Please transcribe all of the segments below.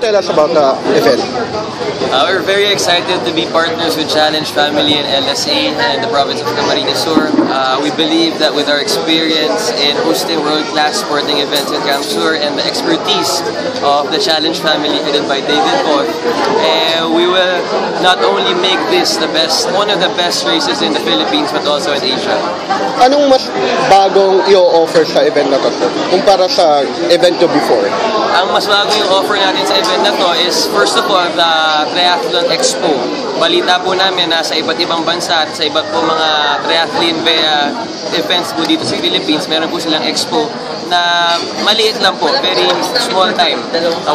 Tell us about the event. We're very excited to be partners with Challenge Family and LSA and the province of Camarines Sur. We believe that with our experience in hosting world-class sporting events in Camp Sur and the expertise of the Challenge Family headed by David Both, we will not only make this one of the best races in the Philippines but also in Asia. Anong mas bagong i-offer sa event na to kumpara sa event to before? Ang mas bago yung offer natin sa event na to is, first of all, the Triathlon Expo. Balita po namin na sa iba't ibang bansa at sa iba't po mga triathlon events po dito sa Philippines, meron po silang expo na maliit lang po, very small time. 1,000.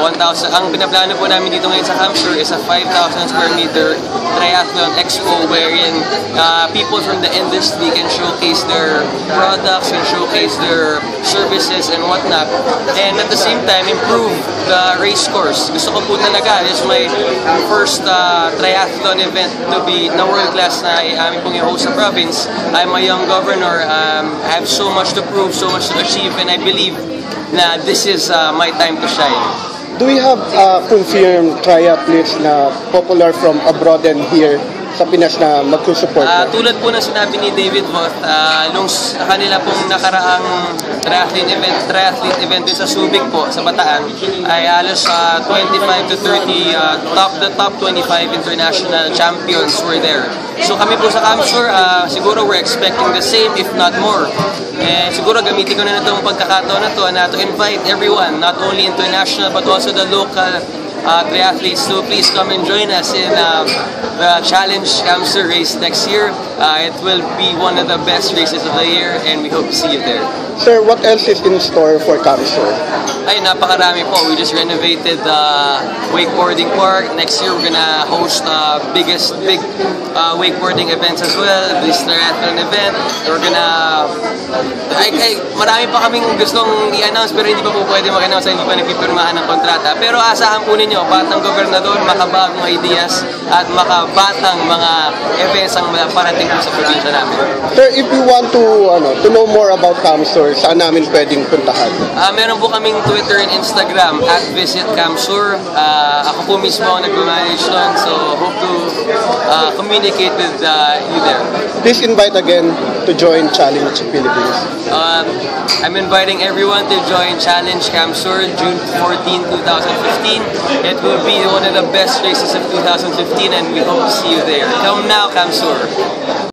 Ang pinaplano po namin dito ngayon sa Camp Sur is a 5,000 square meter triathlon expo wherein people from the industry can showcase their products and showcase their services and whatnot. And at the same time, improve the race course. Gusto ko po talaga, this is my first triathlon event to be na world class na amin pong i-host sa province. I'm a young governor. I have so much to prove, so much to achieve, and I believe na this is my time to shine. Do we have confirmed triathletes na popular from abroad and here sa Pinas na magsusupport? Tulad po ng sinabi ni David Both, nung kanila pong nakaraang triathlete event din sa Subic po, sa Bataan, ay halos 25 to 30, the top 25 international champions were there. So kami po sa Camp Sur, siguro we're expecting the same if not more. Siguro gamitin ko na itong pagkakataon na to invite everyone, not only international but also the local triathletes to please come and join us in the Challenge Camp Sur race next year. It will be one of the best races of the year and we hope to see you there. Sir, what else is in store for Camp Sur? Ay, napakarami po. We just renovated the wakeboarding park. Next year, we're gonna host big wakeboarding events as well. This triathlon event. We're gonna... marami pa kaming gustong i-announce pero hindi pa po pwede mag-announce, hindi pa nagpipirmahan ng kontrata. Pero asahan po ninyo, batang gobernador, makabagong ideas at makabatang mga events ang parating po sa probinsya namin. Sir, if you want to know more about Camp Sur, saan namin pwedeng puntahan? Meron po kaming Twitter and Instagram at Visit Camp Sur. Ako po mismo ang nag-manage nun, so hope to communicate with you there. Please invite again to join Challenge Philippines. I'm inviting everyone to join Challenge Camp Sur June 14, 2015. It will be one of the best races of 2015 and we hope to see you there. Come now, Camp Sur.